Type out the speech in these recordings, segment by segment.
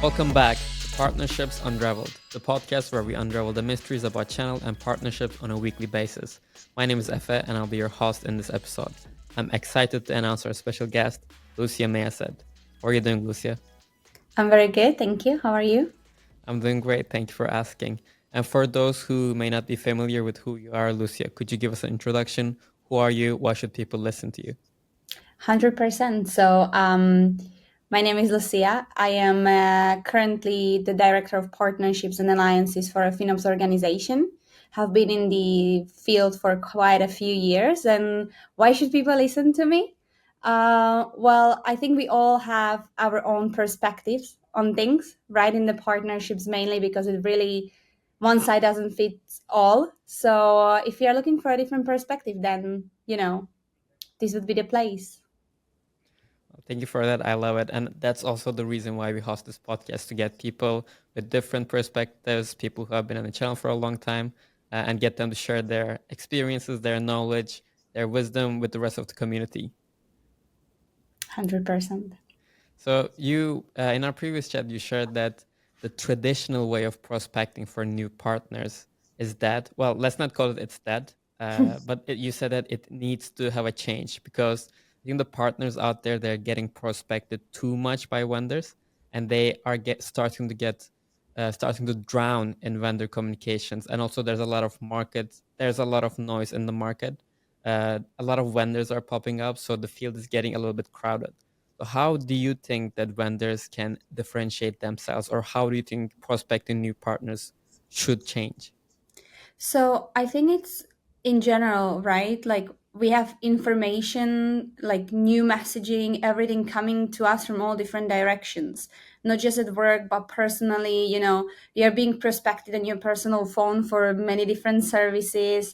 Welcome back to Partnerships Unraveled, the podcast where we unravel the mysteries about channel and partnerships on a weekly basis. My name is Efe and I'll be your host in this episode. I'm excited to announce our special guest, Lucia Meyassed. How are you doing, Lucia? I'm very good, thank you. How are you? I'm doing great, thank you for asking. And for those who may not be familiar with who you are, Lucia, could you give us an introduction? Who are you? Why should people listen to you? 100%. My name is Lucia. I am currently the Director of Partnerships and Alliances for a FinOps organization. Have been in the field for quite a few years. And why should people listen to me? Well, I think we all have our own perspectives on things, right? In the partnerships, mainly because it really, one side doesn't fit all. If you're looking for a different perspective, then, this would be the place. Thank you for that. I love it. And that's also the reason why we host this podcast to get people with different perspectives, people who have been on the channel for a long time, and get them to share their experiences, their knowledge, their wisdom with the rest of the community. 100%. So, in our previous chat, you shared that the traditional way of prospecting for new partners is dead. Well, let's not call it it's dead, but you said that it needs to have a change because I think the partners out there, they're getting prospected too much by vendors, and they are starting to drown in vendor communications. And also, there's a lot of noise in the market. A lot of vendors are popping up, so the field is getting a little bit crowded. So how do you think that vendors can differentiate themselves, or how do you think prospecting new partners should change? So I think it's in general, right? Like we have information, like new messaging, everything coming to us from all different directions, not just at work, but personally, you're being prospected on your personal phone for many different services.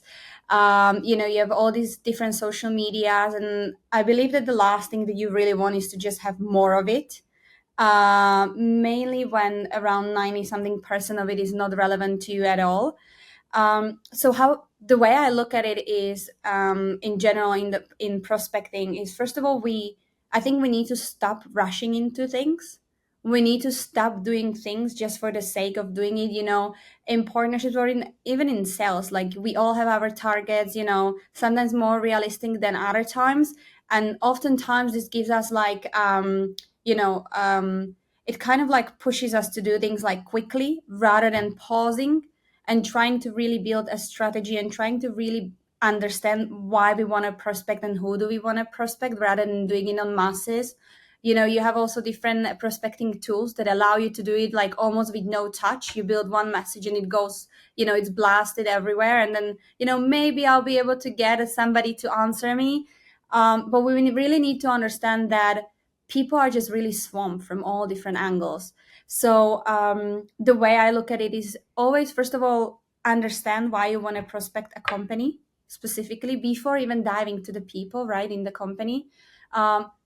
You have all these different social medias. And I believe that the last thing that you really want is to just have more of it, mainly when around 90 something percent of it is not relevant to you at all. So how the way I look at it is, in general, in prospecting is, first of all, I think we need to stop rushing into things. We need to stop doing things just for the sake of doing it, in partnerships or even in sales. Like we all have our targets, sometimes more realistic than other times. And oftentimes this gives us like, you know, it kind of like pushes us to do things like quickly rather than pausing and trying to really build a strategy and trying to really understand why we want to prospect and who do we want to prospect rather than doing it on masses. You have also different prospecting tools that allow you to do it like almost with no touch. You build one message and it goes, it's blasted everywhere, and then maybe I'll be able to get somebody to answer me. But we really need to understand that people are just really swamped from all different angles. So the way I look at it is always, first of all, understand why you want to prospect a company specifically before even diving to the people, right, in the company.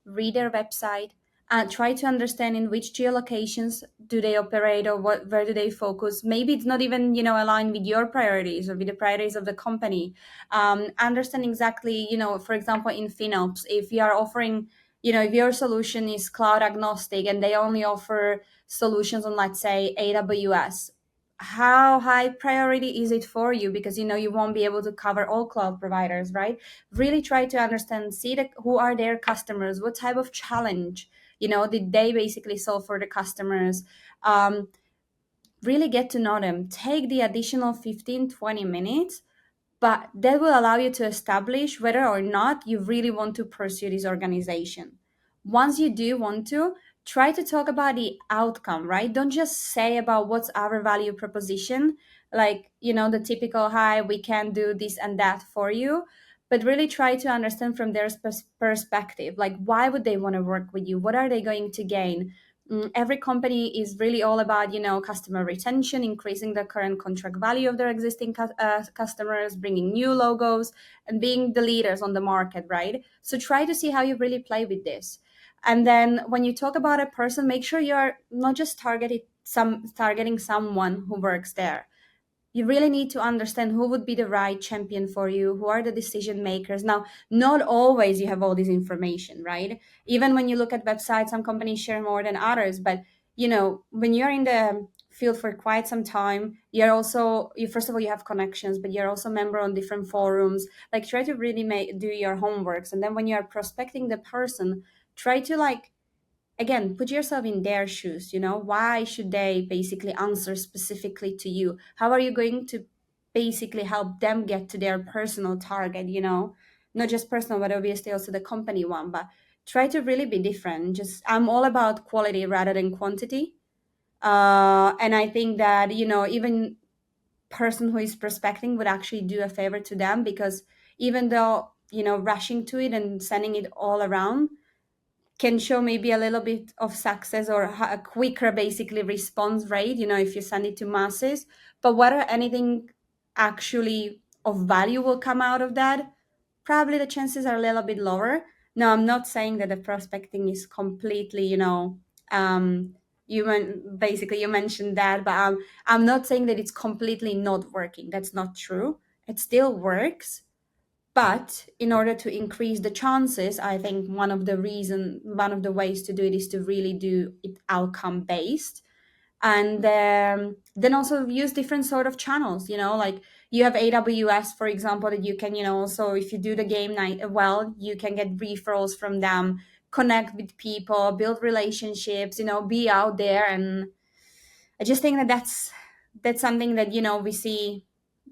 Read their website and try to understand in which geolocations do they operate, or where do they focus. Maybe it's not even aligned with your priorities or with the priorities of the company. Understand exactly, for example, in FinOps, if you are offering, if your solution is cloud agnostic and they only offer solutions on, let's say, AWS, how high priority is it for you? Because you won't be able to cover all cloud providers, right? Really try to understand, see who are their customers, what type of challenge did they basically solve for the customers. Really get to know them. Take the additional 15-20 minutes, but that will allow you to establish whether or not you really want to pursue this organization. Once you do want to, try to talk about the outcome, right? Don't just say about what's our value proposition, like, the typical, hi, we can do this and that for you, but really try to understand from their perspective, like, why would they want to work with you? What are they going to gain? Every company is really all about customer retention, increasing the current contract value of their existing customers, bringing new logos, and being the leaders on the market, right? So try to see how you really play with this. And then when you talk about a person, make sure you're not just targeting someone who works there. You really need to understand who would be the right champion for you, who are the decision makers. Now, not always you have all this information, right? Even when you look at websites, some companies share more than others, but when you're in the field for quite some time, you're also, you first of all, you have connections, but you're also a member on different forums. Like, try to really do your homeworks, and then when you're prospecting the person, try to, like, again, put yourself in their shoes. Why should they basically answer specifically to you? How are you going to basically help them get to their personal target? Not just personal, but obviously also the company one. But try to really be different. Just, I'm all about quality rather than quantity. And I think that, even person who is prospecting would actually do a favor to them, because even though, rushing to it and sending it all around can show maybe a little bit of success, or a quicker basically response rate, if you send it to masses. But whether anything actually of value will come out of that, probably the chances are a little bit lower. Now, I'm not saying that the prospecting is completely, basically you mentioned that, but I'm not saying that it's completely not working. That's not true. It still works, but in order to increase the chances, I think one of the ways to do it is to really do it outcome based. And then also use different sort of channels, like you have AWS, for example, that you can, also, if you do the game night well, you can get referrals from them, connect with people, build relationships, be out there. And I just think that that's something that, we see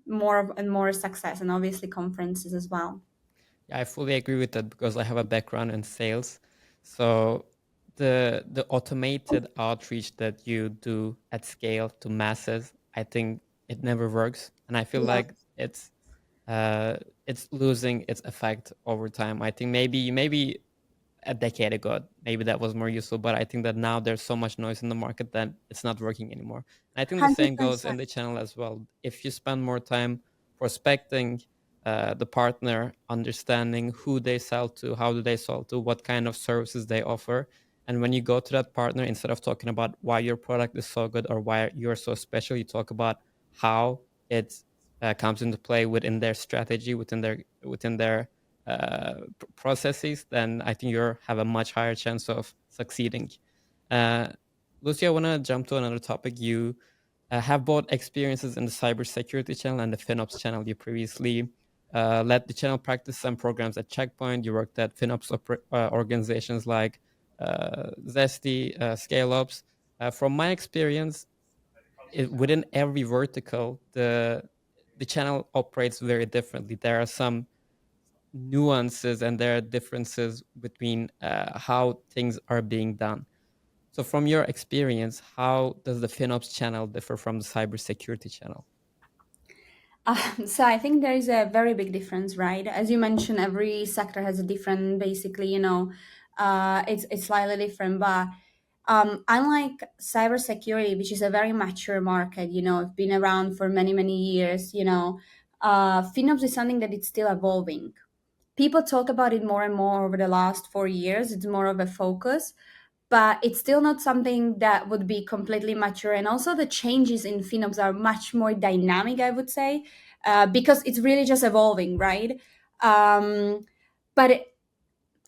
and more success, and obviously conferences as well. Yeah, I fully agree with that because I have a background in sales. So the automated outreach that you do at scale to masses, I think it never works, and I feel Yeah. like uh, it's losing its effect over time. I think maybe a decade ago, maybe that was more useful. But I think that now there's so much noise in the market that it's not working anymore. And I think the same goes in 100%. the channel as well. If you spend more time prospecting the partner, understanding who they sell to, how do they sell to, what kind of services they offer. And when you go to that partner, instead of talking about why your product is so good or why you're so special, you talk about how it comes into play within their strategy, within their processes, then I think you have a much higher chance of succeeding. Uh, Lucy, I want to jump to another topic. You have both experiences in the cybersecurity channel and the FinOps channel. You previously led the channel practice and programs at Checkpoint. You worked at FinOps organizations like Zesty, ScaleOps. From my experience, within every vertical, the channel operates very differently. There are some nuances and there are differences between how things are being done. So, from your experience, how does the FinOps channel differ from the cybersecurity channel? So I think there is a very big difference, right? As you mentioned, every sector has a different, basically, it's slightly different. But unlike cybersecurity, which is a very mature market, it's been around for many, many years, FinOps is something that it's still evolving. People talk about it more and more over the last 4 years. It's more of a focus, but it's still not something that would be completely mature. And also, the changes in FinOps are much more dynamic, I would say, because it's really just evolving, right? But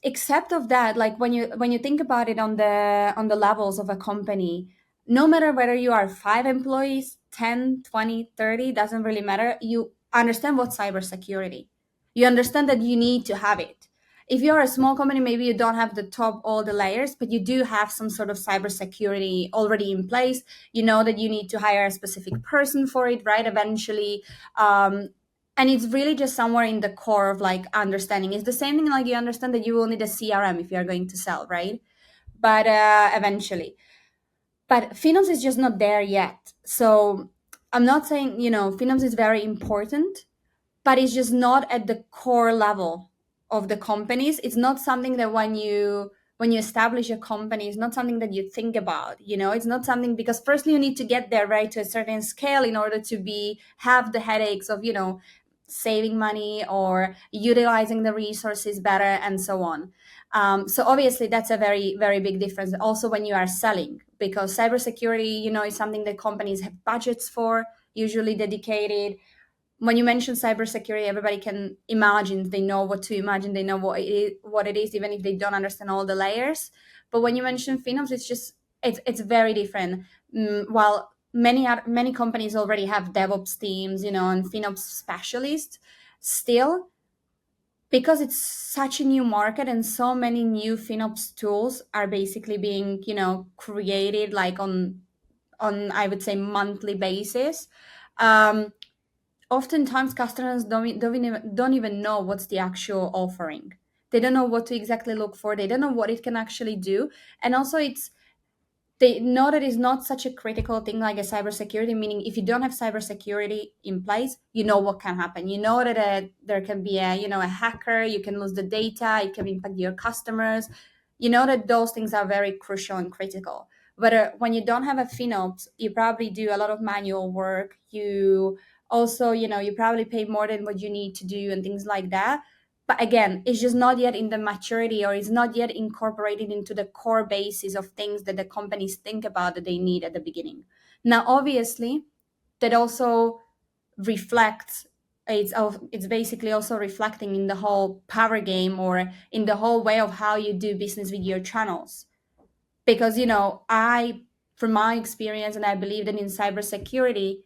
except of that, like when you think about it on the levels of a company, no matter whether you are 5 employees, 10, 20, 30, doesn't really matter. You understand what cybersecurity, you understand that you need to have it. If you're a small company, maybe you don't have the top all the layers, but you do have some sort of cybersecurity already in place. You know that you need to hire a specific person for it, right, eventually. And it's really just somewhere in the core of, like, understanding. It's the same thing, like, you understand that you will need a CRM if you're going to sell, right? But eventually, but FinOps is just not there yet. So I'm not saying, FinOps is very important, but it's just not at the core level of the companies. It's not something that when you establish a company, it's not something that you think about. It's not something, because firstly you need to get there, right, to a certain scale in order to be have the headaches of, saving money or utilizing the resources better, and so on. So obviously that's a very, very big difference also when you are selling, because cybersecurity, is something that companies have budgets for, usually dedicated. When you mention cybersecurity, everybody can imagine, they know what to imagine, they know what it is, even if they don't understand all the layers. But when you mention FinOps, it's just it's very different. While many companies already have DevOps teams, and FinOps specialists, still, because it's such a new market and so many new FinOps tools are basically being, created like on I would say monthly basis. Um, Oftentimes customers don't even know what's the actual offering. They don't know what to exactly look for. They don't know what it can actually do. And also they know that it's not such a critical thing like a cybersecurity, meaning if you don't have cybersecurity in place, you know what can happen. You know that there can be a hacker, you can lose the data, it can impact your customers. You know that those things are very crucial and critical. But when you don't have a FinOps, you probably do a lot of manual work. You also, you probably pay more than what you need to do and things like that. But again, it's just not yet in the maturity, or it's not yet incorporated into the core basis of things that the companies think about that they need at the beginning. Now obviously that also reflects, it's basically also reflecting in the whole power game, or in the whole way of how you do business with your channels. Because I, from my experience, and I believe that in cybersecurity,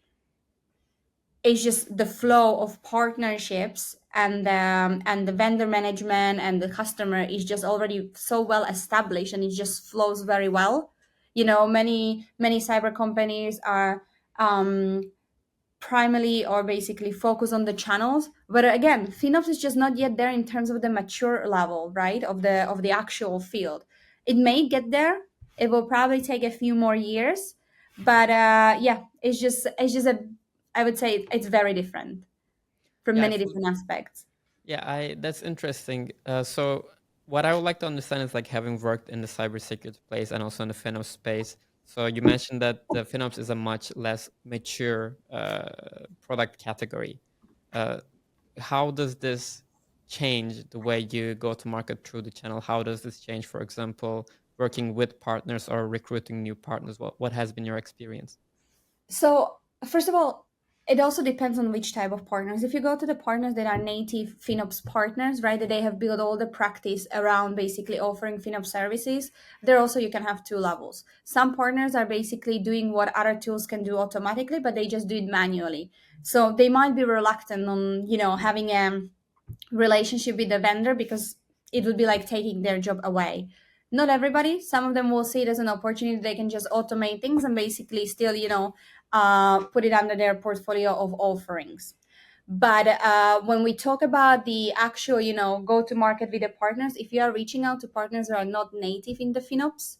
it's just the flow of partnerships and the vendor management and the customer is just already so well established, and it just flows very well. Many cyber companies are um, primarily or basically focus on the channels, but again, FinOps is just not yet there in terms of the mature level, right, of the actual field. It may get there. It will probably take a few more years, but yeah, it's just a, I would say it's very different from Yeah, many different aspects. yeah, I that's interesting. So what I would like to understand is like having worked in the cybersecurity place and also in the FinOps space. So you mentioned that the FinOps is a much less mature product category. Uh, how does this change the way you go to market through the channel? How does this change, for example, working with partners or recruiting new partners? What has been your experience? So, first of all, it also depends on which type of partners. If you go to the partners that are native FinOps partners, right, that they have built all the practice around basically offering FinOps services, there also you can have two levels. Some partners are basically doing what other tools can do automatically, but they just do it manually. So they might be reluctant on, having a relationship with the vendor because it would be like taking their job away. Not everybody. Some of them will see it as an opportunity. They can just automate things and basically still, put it under their portfolio of offerings. But when we talk about the actual, go to market with the partners, if you are reaching out to partners that are not native in the FinOps,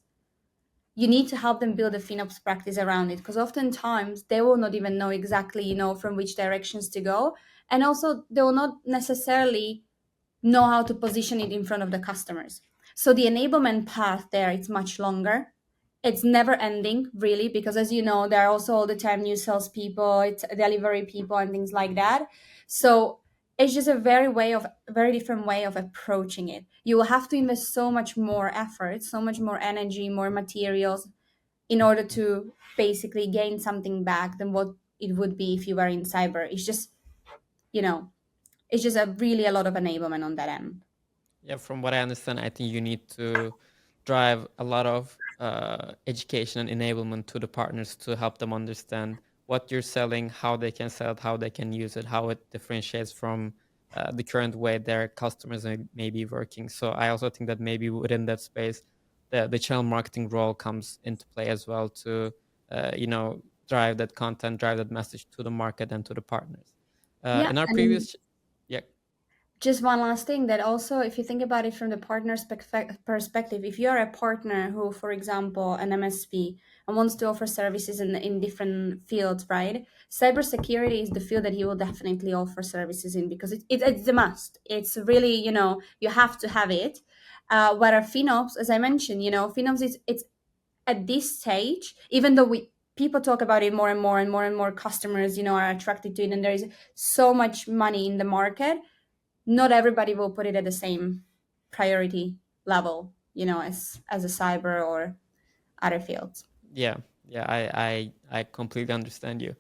you need to help them build a FinOps practice around it, because oftentimes they will not even know exactly, from which directions to go. And also, they will not necessarily know how to position it in front of the customers. So the enablement path there is much longer. It's never ending, really, because as you know, there are also all the time new salespeople, it's delivery people, and things like that. So it's just a very different way of approaching it. You will have to invest so much more effort, so much more energy, more materials in order to basically gain something back than what it would be if you were in cyber. You know, it's just a lot of enablement on that end. Yeah, from what I understand, I think you need to drive a lot of education and enablement to the partners to help them understand what you're selling, how they can sell it, how they can use it, how it differentiates from the current way their customers may be working. So I also think that maybe within that space, the channel marketing role comes into play as well to, drive that content, drive that message to the market and to the partners. Yeah, In our and previous, yeah, just one last thing, that also, if you think about it from the partner's perspective, if you're a partner who, for example, an MSP, and wants to offer services in different fields, right? Cybersecurity is the field that he will definitely offer services in, because it's a must. It's really, you have to have it. Where FinOps, as I mentioned, FinOps it's at this stage, even though we people talk about it more and more, and more and more customers, are attracted to it, and there is so much money in the market, not everybody will put it at the same priority level, as a cyber or other fields. yeah, yeah, I completely understand you.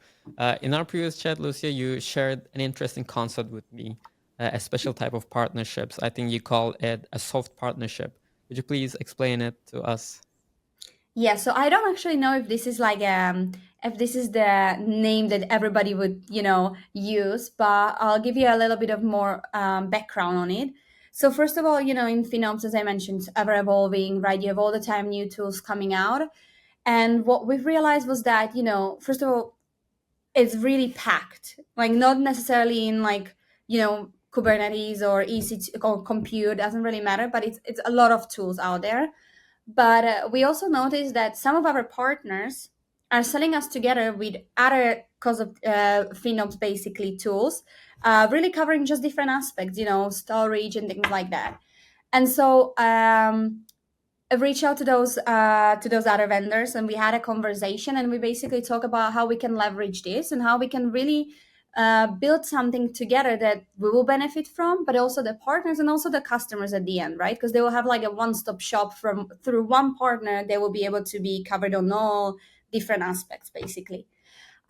In our previous chat, Lucia, you shared an interesting concept with me, a special type of partnerships. I think you call it a soft partnership. Would you please explain it to us? Yeah, so I don't actually know if this is like if this is the name that everybody would, use, but I'll give you a little bit of more background on it. So first of all, in FinOps, as I mentioned, ever evolving, right? You have all the time new tools coming out. And what we've realized was that, first of all, it's really packed. Like not necessarily in like, Kubernetes or EC2 or compute, doesn't really matter, but it's a lot of tools out there. But we also noticed that some of our partners are selling us together with other cause of FinOps basically tools, really covering just different aspects, storage and things like that. And so I reached out to those other vendors, and we had a conversation, and we basically talk about how we can leverage this and how we can really build something together that we will benefit from, but also the partners and also the customers at the end, right? Because they will have like a one-stop shop from through one partner. They will be able to be covered on all different aspects, basically.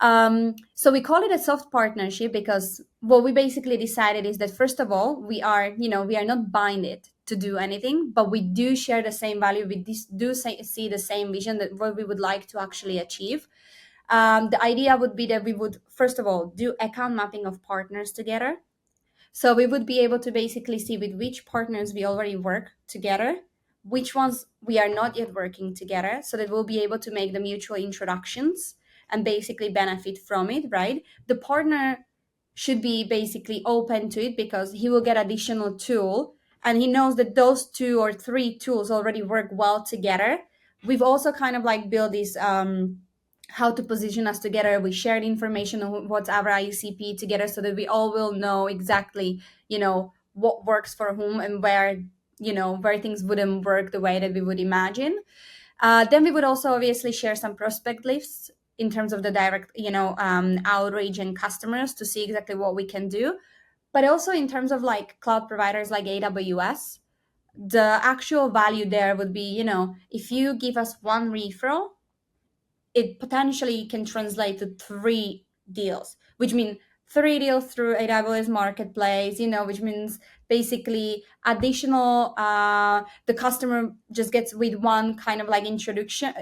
So we call it a soft partnership because what we basically decided is that first of all, we are not binded to do anything, but we do share the same value. We see the same vision that what we would like to actually achieve. The idea would be that we would first of all do account mapping of partners together, so we would be able to basically see with which partners we already work together, which ones we are not yet working together, so that we'll be able to make the mutual introductions and basically benefit from it, right? The partner should be basically open to it because he will get additional tool and he knows that those two or three tools already work well together. We've also kind of like built this how to position us together. We shared information on what's our ICP together so that we all will know exactly, what works for whom and where things wouldn't work the way that we would imagine. Then we would also obviously share some prospect lists in terms of the direct, outreach and customers to see exactly what we can do. But also in terms of like cloud providers like AWS, the actual value there would be, if you give us one referral, it potentially can translate to three deals, which means three deals through AWS Marketplace, which means basically additional, the customer just gets with one kind of like introduction,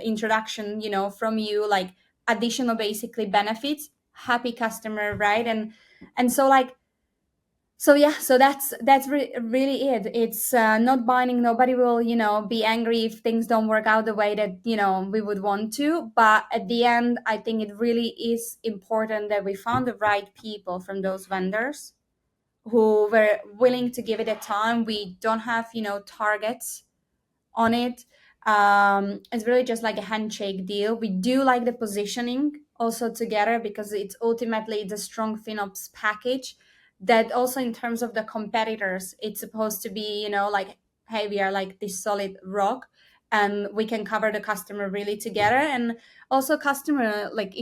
from you, like additional basically benefits, happy customer, right? And so like, so yeah, so really it. It's not binding. Nobody will, be angry if things don't work out the way that we would want to. But at the end, I think it really is important that we found the right people from those vendors who were willing to give it a time. We don't have targets on it. It's really just like a handshake deal. We do like the positioning also together because it's a strong FinOps package that also in terms of the competitors, it's supposed to be, like, hey, we are like this solid rock and we can cover the customer really together. And also customer, like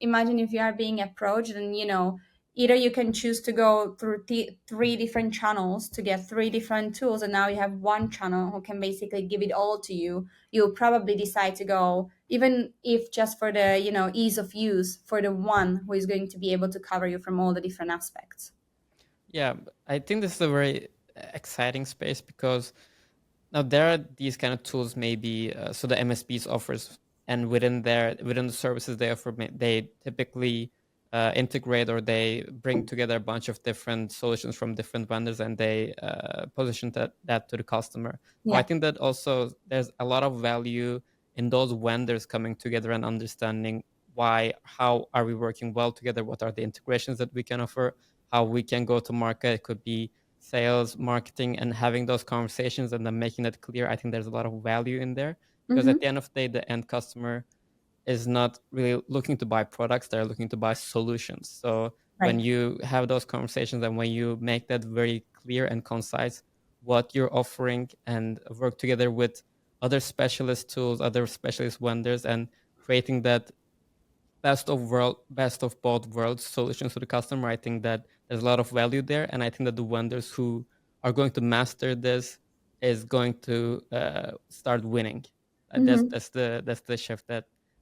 imagine if you are being approached and, either you can choose to go through three different channels to get three different tools, and now you have one channel who can basically give it all to you. You'll probably decide to go, even if just for the ease of use, for the one who is going to be able to cover you from all the different aspects. Yeah, I think this is a very exciting space because now there are these kind of tools, maybe so the MSPs offers, and within the services they offer, they typically integrate or they bring together a bunch of different solutions from different vendors, and they position that to the customer. Now, I Yeah. think that also there's a lot of value in those vendors coming together and understanding how are we working well together, what are the integrations that we can offer, how we can go to market. It could be sales, marketing, and having those conversations and then making it clear. I think there's a lot of value in there because at Mm-hmm. the end of the day, the end customer is not really looking to buy products, they're looking to buy solutions. So when Right. you have those conversations and when you make that very clear and concise what you're offering and work together with other specialist tools, other specialist vendors, and creating that best of both worlds solutions to the customer, I think that there's a lot of value there, and I think that the vendors who are going to master this is going to start winning. Mm-hmm. That's the shift,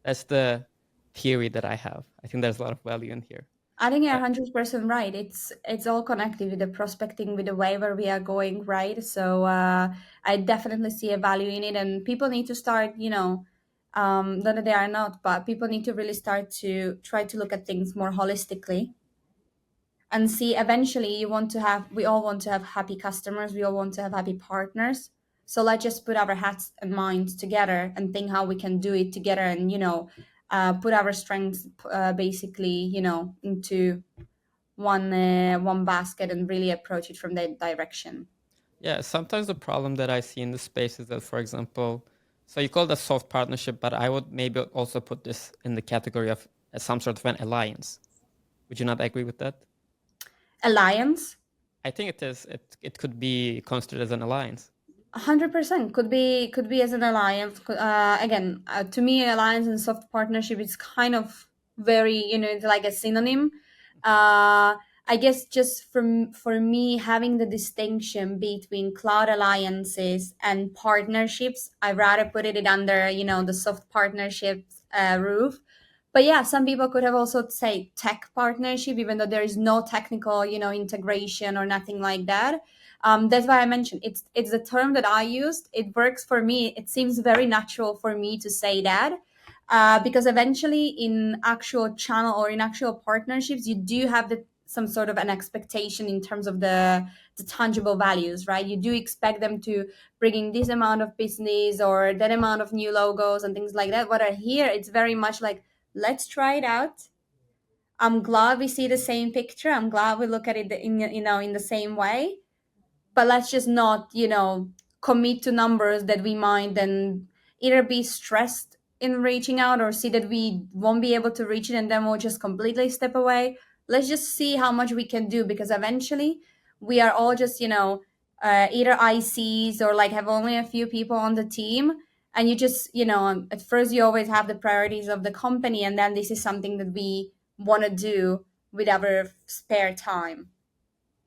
that's the theory that I have. I think there's a lot of value in here. I think you're uh, 100% right. It's all connected with the prospecting, with the way where we are going, right? So I definitely see a value in it, and people need to start, Not that they are not, but people need to really start to try to look at things more holistically and see eventually we all want to have happy customers, we all want to have happy partners. So let's just put our hats and minds together and think how we can do it together, and put our strengths basically into one basket and really approach it from that direction. Yeah, sometimes the problem that I see in the space is that, for example, so you call it a soft partnership, but I would maybe also put this in the category of some sort of an alliance. Would you not agree with that? Alliance. I think it is. It could be considered as an alliance. 100% could be as an alliance. Again, to me, alliance and soft partnership is kind of very, it's like a synonym. I guess just from for me, having the distinction between cloud alliances and partnerships, I rather put it under the soft partnerships roof. But yeah, some people could have also say tech partnership, even though there is no technical integration or nothing like that. That's why I mentioned it's the term that I used. It works for me. It seems very natural for me to say that, because eventually in actual channel or in actual partnerships, you do have some sort of an expectation in terms of the tangible values, right? You do expect them to bring in this amount of business or that amount of new logos and things like that. What I hear, it's very much like, let's try it out. I'm glad we see the same picture. I'm glad we look at it in the same way, but let's just not commit to numbers that we might then either be stressed in reaching out or see that we won't be able to reach it and then we'll just completely step away. Let's just see how much we can do, because eventually we are all just either ICs or like have only a few people on the team, and you just at first you always have the priorities of the company, and then this is something that we want to do with our spare time.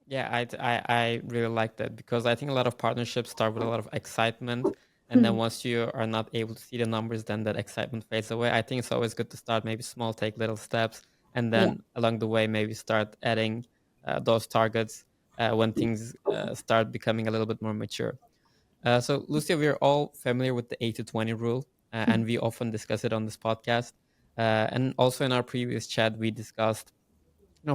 Yeah, I really like that because I think a lot of partnerships start with a lot of excitement, and then once you are not able to see the numbers, then that excitement fades away. I think it's always good to start maybe small, take little steps, and Yeah. then along the way maybe start adding those targets when things start becoming a little bit more mature. So, Lucia, we're all familiar with the 80-20 rule, and we often discuss it on this podcast. And also in our previous chat, we discussed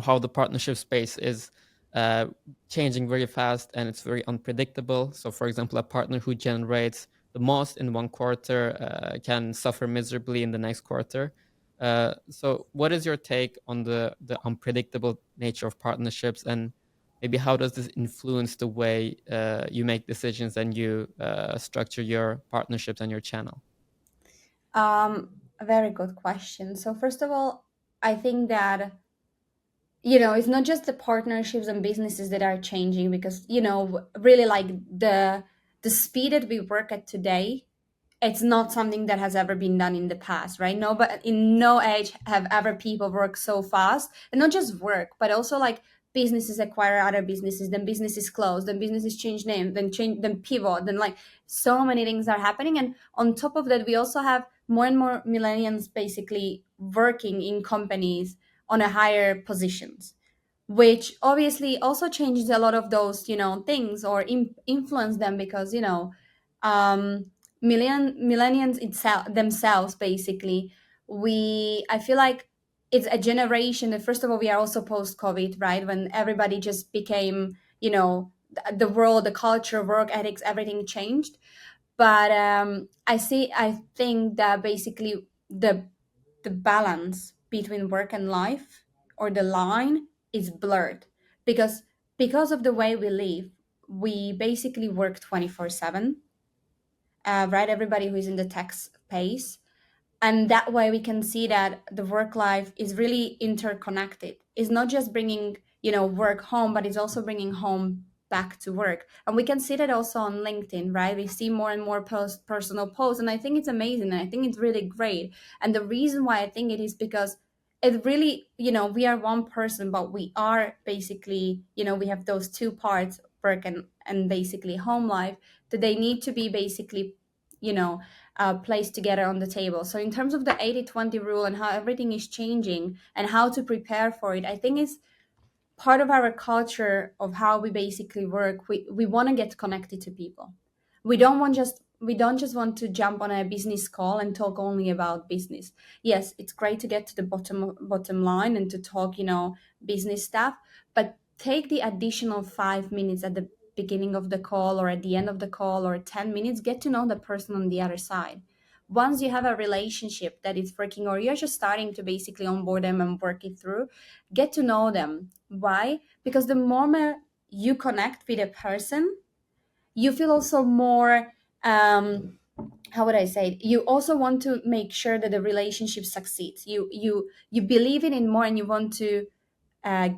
how the partnership space is uh, changing very fast and it's very unpredictable. So, for example, a partner who generates the most in one quarter can suffer miserably in the next quarter. So, what is your take on the unpredictable nature of partnerships, and maybe how does this influence the way you make decisions and you structure your partnerships and your channel? A very good question. So first of all, I think that it's not just the partnerships and businesses that are changing, because really like the speed that we work at today, it's not something that has ever been done in the past, right? No, but in no age have ever people worked so fast, and not just work, but also like businesses acquire other businesses, then businesses close, then businesses change name, then pivot, then like so many things are happening. And on top of that, we also have more and more millennials basically working in companies on a higher positions, which obviously also changes a lot of those things, or influence them, because um millennials itself themselves basically, we I feel like it's a generation that, first of all, we are also post covid, right, when everybody just became the world, the culture, work ethics, everything changed. But I think that basically the balance between work and life, or the line, is blurred, because of the way we live, we basically work 24/7, right? Everybody who is in the tech space, and that way we can see that the work life is really interconnected. It's not just bringing work home, but it's also bringing home back to work. And we can see that also on linkedin, right? We see more and more personal posts, and I think it's amazing, and I think it's really great. And the reason why I think it is because it really, we are one person, but we are basically, we have those two parts, work and basically home life, that they need to be basically you know placed together on the table. So in terms of the 80-20 rule and how everything is changing and how to prepare for it, I think it's part of our culture of how we basically work. We want to get connected to people. We don't want just we don't just want to jump on a business call and talk only about business. Yes, it's great to get to the bottom line and to talk, business stuff, but take the additional 5 minutes at the beginning of the call or at the end of the call, or 10 minutes, get to know the person on the other side. Once you have a relationship that is working, or you're just starting to basically onboard them and work it through, get to know them. Why? Because the moment you connect with a person, you feel also more, how would I say it? You also want to make sure that the relationship succeeds. You believe in it more, and you want to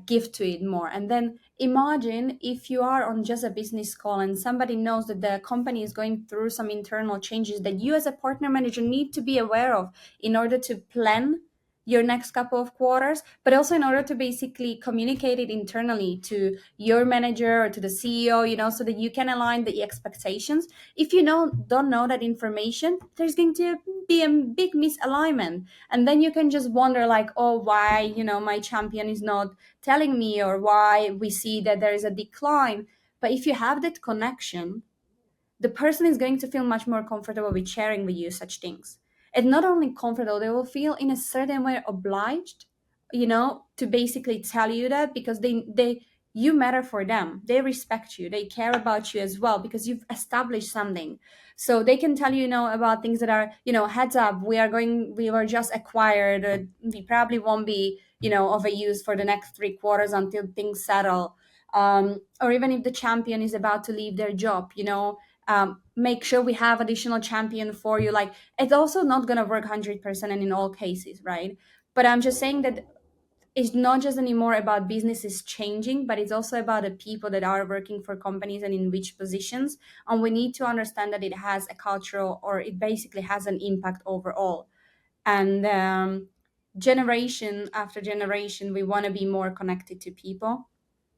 give to it more. And then imagine if you are on just a business call and somebody knows that the company is going through some internal changes that you as a partner manager need to be aware of in order to plan your next couple of quarters, but also in order to basically communicate it internally to your manager or to the CEO, so that you can align the expectations. If you don't know that information, there's going to be a big misalignment, and then you can just wonder like, oh, why my champion is not telling me, or why we see that there is a decline. But if you have that connection, the person is going to feel much more comfortable with sharing with you such things. And not only comfortable, they will feel in a certain way obliged, to basically tell you that, because they you matter for them. They respect you. They care about you as well, because you've established something. So they can tell you, about things that are, heads up, we were just acquired, we probably won't be, of a use for the next 3 quarters until things settle. Or even if the champion is about to leave their job, make sure we have additional champion for you. Like, it's also not going to work 100% and in all cases, right? But I'm just saying that it's not just anymore about businesses changing, but it's also about the people that are working for companies and in which positions. And we need to understand that it has a cultural, or it basically has an impact overall. And generation after generation, we want to be more connected to people,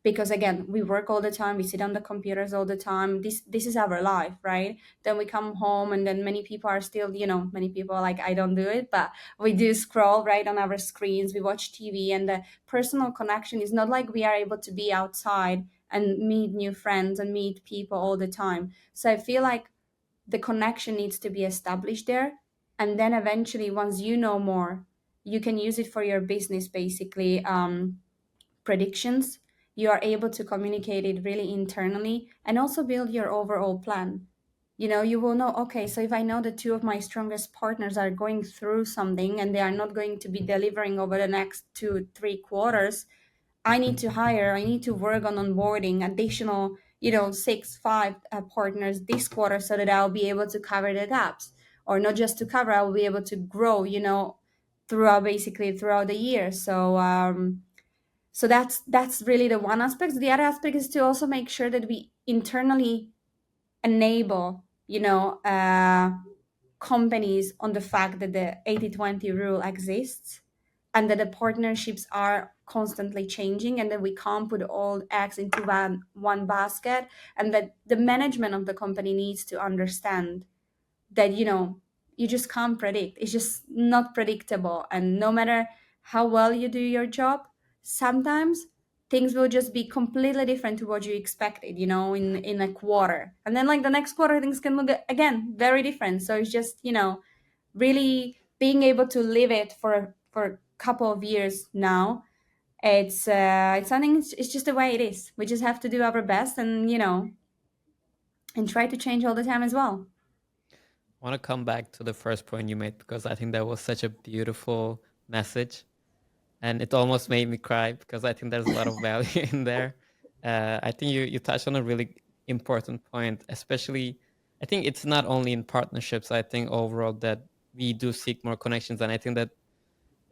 because again, we work all the time, we sit on the computers all the time. This is our life, right? Then we come home, and then many people are still, many people, like, I don't do it, but we do scroll right on our screens, we watch TV, and the personal connection is not like we are able to be outside and meet new friends and meet people all the time. So I feel like the connection needs to be established there, and then eventually, once you know more, you can use it for your business, basically. Predictions, you are able to communicate it really internally, and also build your overall plan. You will know, okay, so if I know that two of my strongest partners are going through something and they are not going to be delivering over the next 2-3 quarters, I need to work on onboarding additional, 6-5 partners this quarter, so that I'll be able to cover the gaps. Or not just to cover, I'll be able to grow, throughout the year. So that's really the one aspect. The other aspect is to also make sure that we internally enable, companies on the fact that the 80/20 rule exists, and that the partnerships are constantly changing, and that we can't put all eggs into one basket, and that the management of the company needs to understand that, you just can't predict. It's just not predictable, and no matter how well you do your job, sometimes things will just be completely different to what you expected, in a quarter, and then like the next quarter things can look again very different. So it's just, really being able to live it for a couple of years now. It's something, it's just the way it is. We just have to do our best, and and try to change all the time as well. I want to come back to the first point you made, because I think that was such a beautiful message, and it almost made me cry, because I think there's a lot of value in there. I think you touched on a really important point, especially I think it's not only in partnerships. I think overall that we do seek more connections, and I think that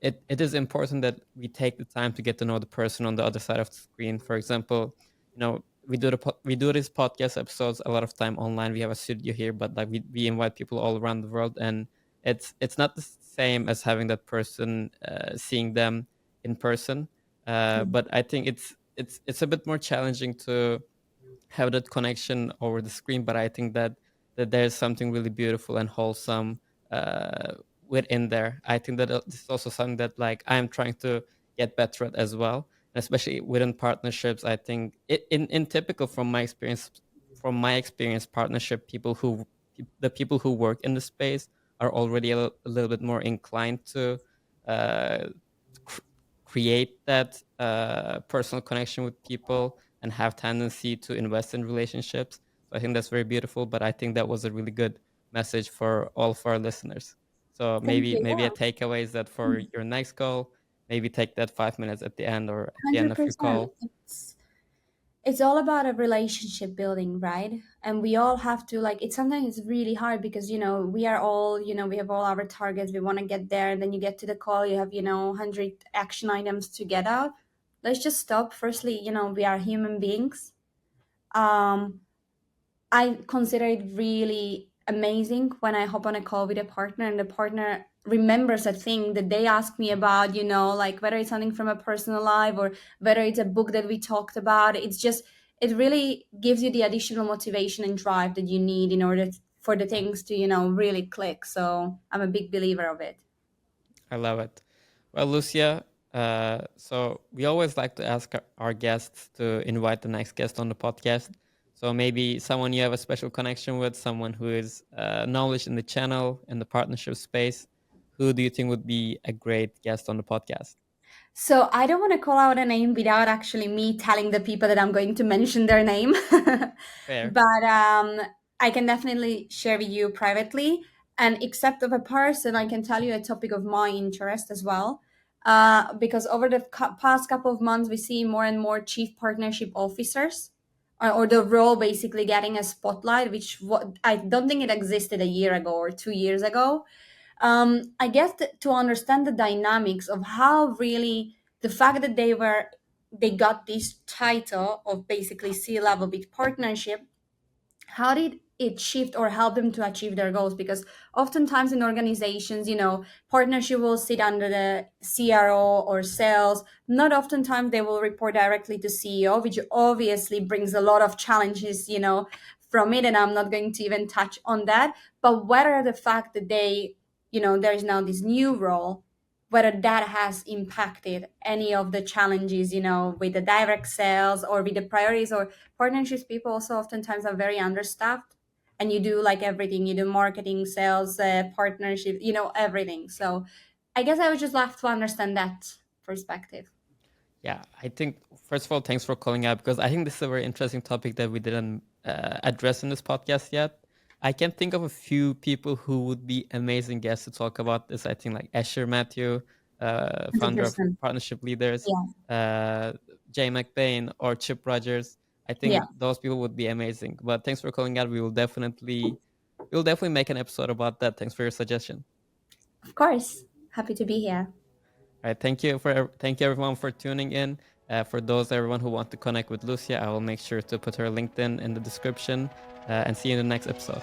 it is important that we take the time to get to know the person on the other side of the screen. For example, we do these podcast episodes a lot of time online. We have a studio here, but like we invite people all around the world, and it's not the same as having that person, seeing them in person. But I think it's a bit more challenging to have that connection over the screen. But I think that there's something really beautiful and wholesome uh, within there. I think that this is also something that like I'm trying to get better at as well, and especially within partnerships. I think in typical from my experience, partnership the people who work in the space are already a little bit more inclined to uh, cr- create that personal connection with people and have tendency to invest in relationships. So I think that's very beautiful. But I think that was a really good message for all of our listeners. So Thank maybe a you. takeaway is that Yeah. for your next call, maybe take that 5 minutes at the end or at the end of your 100%. call. It's all about a relationship building, right? And we all have to like it's sometimes it's really hard because we are all we have all our targets, we want to get there, and then you get to the call, you have 100 action items to get out. Let's just stop. Firstly, we are human beings. um I consider it really amazing when I hop on a call with a partner and the partner remembers a thing that they asked me about, like whether it's something from a personal life or whether it's a book that we talked about. It really gives you the additional motivation and drive that you need in order for the things to, really click. So I'm a big believer of it. I love it. Well, Lucia, so we always like to ask our guests to invite the next guest on the podcast. So maybe someone you have a special connection with, someone who is knowledge in the channel, in the partnership space. Who do you think would be a great guest on the podcast? So I don't want to call out a name without actually me telling the people that I'm going to mention their name. Fair. But I can definitely share with you privately. And except of a person, I can tell you a topic of my interest as well. Because over the past couple of months, we see more and more chief partnership officers, or the role basically getting a spotlight, which I don't think it existed a year ago or 2 years ago. I guess to understand the dynamics of how really the fact that they got this title of basically C-level with partnership, how did it shift or help them to achieve their goals? Because oftentimes in organizations, partnership will sit under the CRO or sales. Not oftentimes they will report directly to CEO, which obviously brings a lot of challenges, from it. And I'm not going to even touch on that. But whether the fact that there is now this new role, whether that has impacted any of the challenges, with the direct sales or with the priorities or partnerships. People also oftentimes are very understaffed, and you do like everything. You do marketing, sales, partnership, everything. So I guess I would just love to understand that perspective. Yeah, I think first of all, thanks for calling out because I think this is a very interesting topic that we didn't address in this podcast yet. I can think of a few people who would be amazing guests to talk about this. I think like Asher Matthew, founder of 100%. Partnership Leaders, Yeah. uh, Jay McBain, or Chip Rogers. I Yeah. think those people would be amazing. But thanks for calling out. We will definitely make an episode about that. Thanks for your suggestion. Of course. Happy to be here. All right, thank you everyone for tuning in. For those everyone who want to connect with Lucia, I will make sure to put her LinkedIn in the description, and see you in the next episode.